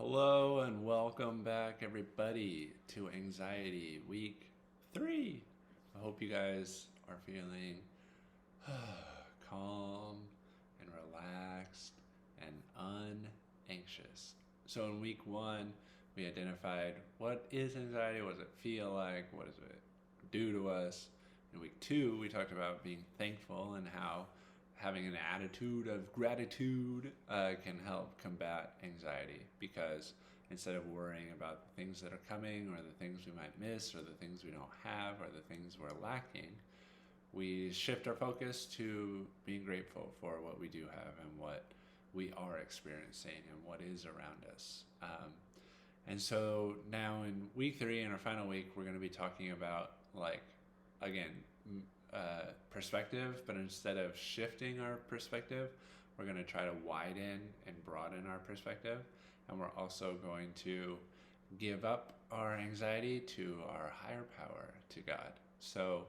Hello and welcome back, everybody, to Anxiety Week 3. I hope you guys are feeling calm and relaxed and unanxious. So, in Week 1, we identified what is anxiety, what does it feel like, what does it do to us. In Week 2, we talked about being thankful and how having an attitude of gratitude can help combat anxiety, because instead of worrying about the things that are coming or the things we might miss or the things we don't have or the things we're lacking, we shift our focus to being grateful for what we do have and what we are experiencing and what is around us. And so now in week 3, in our final week, we're going to be talking about, again, perspective, but instead of shifting our perspective, we're going to try to widen and broaden our perspective. And we're also going to give up our anxiety to our higher power, to God. So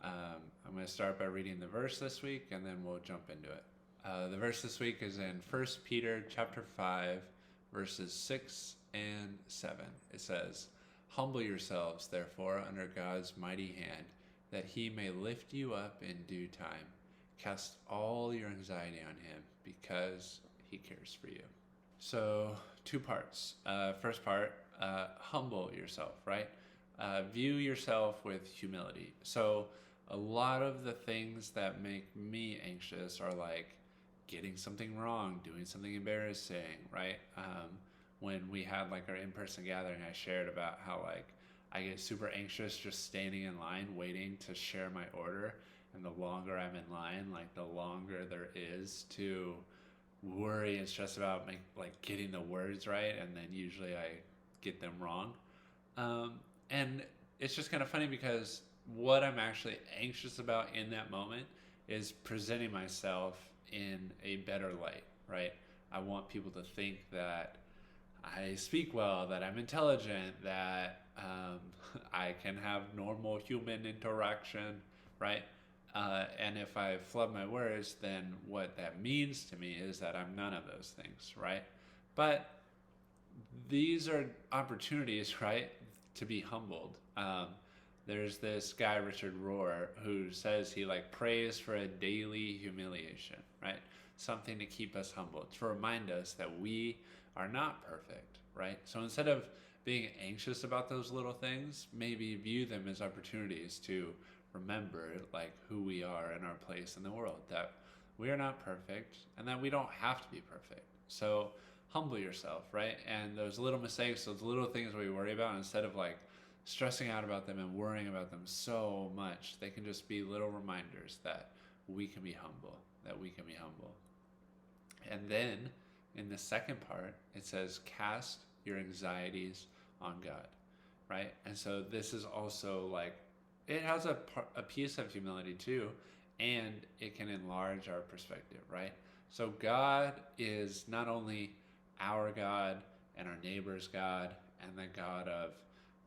I'm going to start by reading the verse this week, and then we'll jump into it. The verse this week is in 1 Peter chapter 5, verses 6 and 7. It says, "Humble yourselves, therefore, under God's mighty hand, that he may lift you up in due time. Cast all your anxiety on him, because he cares for you." So, 2 parts. First part, humble yourself, right? View yourself with humility. So, a lot of the things that make me anxious are like getting something wrong, doing something embarrassing, right? When we had like our in-person gathering, I shared about how I get super anxious just standing in line waiting to share my order, and the longer I'm in line, the longer there is to worry and stress about getting the words right, and then usually I get them wrong. And it's just kind of funny because what I'm actually anxious about in that moment is presenting myself in a better light, right? I want people to think that I speak well, that I'm intelligent, that I can have normal human interaction, right? And if I flub my words, then what that means to me is that I'm none of those things, right? But these are opportunities, right, to be humbled. There's this guy, Richard Rohr, who says he prays for a daily humiliation, right? Something to keep us humble, to remind us that we are not perfect, right? So instead of being anxious about those little things, maybe view them as opportunities to remember who we are and our place in the world, that we are not perfect and that we don't have to be perfect. So humble yourself, right? And those little mistakes, those little things we worry about, instead of stressing out about them and worrying about them so much, they can just be little reminders that we can be humble, And then in the second part, it says, cast your anxieties on God, right? And so this is also it has a piece of humility too, and it can enlarge our perspective, right? So God is not only our God and our neighbor's God and the God of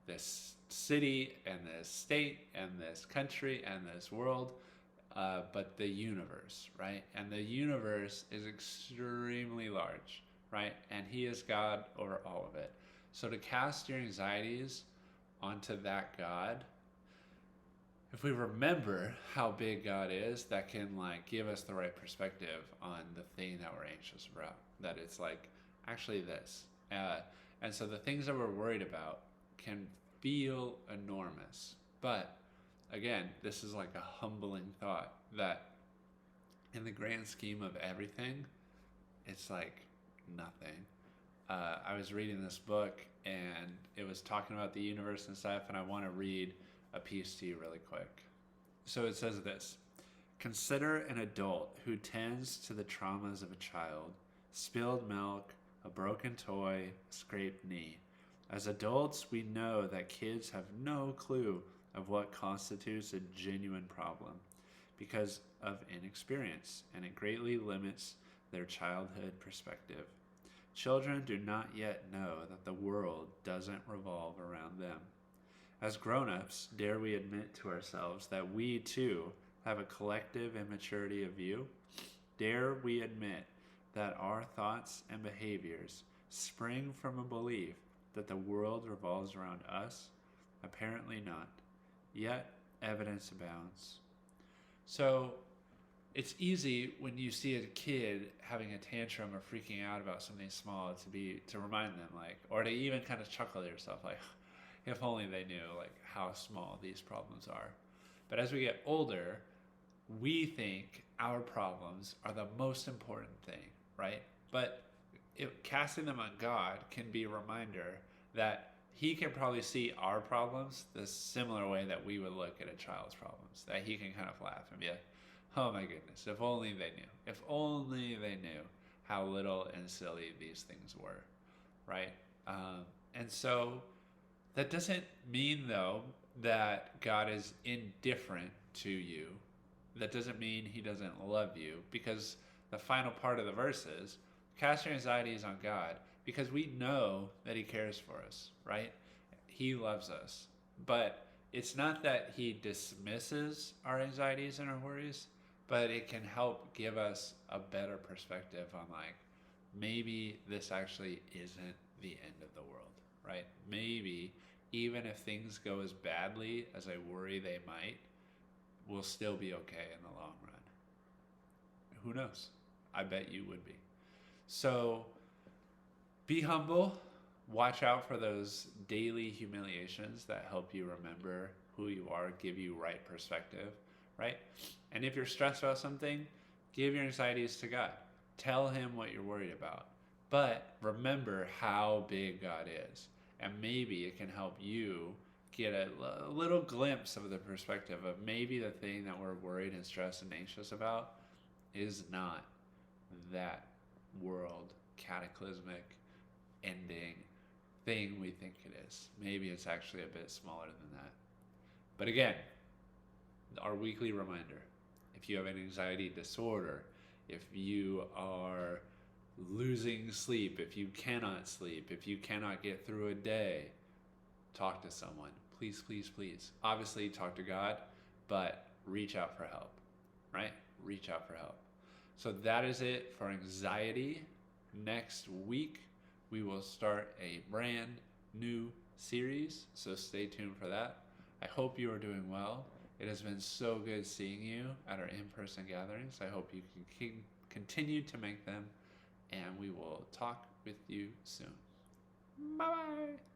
this city and this state and this country and this world, but the universe, right? And the universe is extremely large, right? And he is God over all of it. So to cast your anxieties onto that God, if we remember how big God is, that can give us the right perspective on the thing that we're anxious about. That it's actually this. And so the things that we're worried about can feel enormous. But again, this is a humbling thought that in the grand scheme of everything, it's nothing. I was reading this book and it was talking about the universe and stuff, and I want to read a piece to you really quick. So it says this: consider an adult who tends to the traumas of a child, spilled milk, a broken toy, a scraped knee. As adults, we know that kids have no clue of what constitutes a genuine problem because of inexperience, and it greatly limits their childhood perspective. Children do not yet know that the world doesn't revolve around them. As grown-ups, dare we admit to ourselves that we too have a collective immaturity of view? Dare we admit that our thoughts and behaviors spring from a belief that the world revolves around us? Apparently not. Yet, evidence abounds. So, it's easy when you see a kid having a tantrum or freaking out about something small to remind them, like, or to even kind of chuckle to yourself, like, if only they knew, like, how small these problems are. But as we get older, we think our problems are the most important thing, right? But casting them on God can be a reminder that He can probably see our problems the similar way that we would look at a child's problems. That He can kind of laugh and be like, oh my goodness, if only they knew. If only they knew how little and silly these things were, right? And so that doesn't mean, though, that God is indifferent to you. That doesn't mean He doesn't love you, because the final part of the verse is, cast your anxieties on God, because we know that He cares for us, right? He loves us. But it's not that He dismisses our anxieties and our worries, but it can help give us a better perspective on, like, maybe this actually isn't the end of the world, right? Maybe even if things go as badly as I worry they might, we'll still be okay in the long run. Who knows? I bet you would be. So be humble. Watch out for those daily humiliations that help you remember who you are, give you right perspective, right? And if you're stressed about something, give your anxieties to God. Tell Him what you're worried about. But remember how big God is. And maybe it can help you get a little glimpse of the perspective of maybe the thing that we're worried and stressed and anxious about is not that world cataclysmic ending thing we think it is. Maybe it's actually a bit smaller than that. But again, our weekly reminder, if you have an anxiety disorder, if you are losing sleep, if you cannot sleep, if you cannot get through a day, talk to someone. Please, please, please. Obviously, talk to God, but reach out for help, right? Reach out for help. So that is it for anxiety. Next week, we will start a brand new series, so stay tuned for that. I hope you are doing well. It has been so good seeing you at our in-person gatherings. I hope you can continue to make them, and we will talk with you soon. Bye-bye.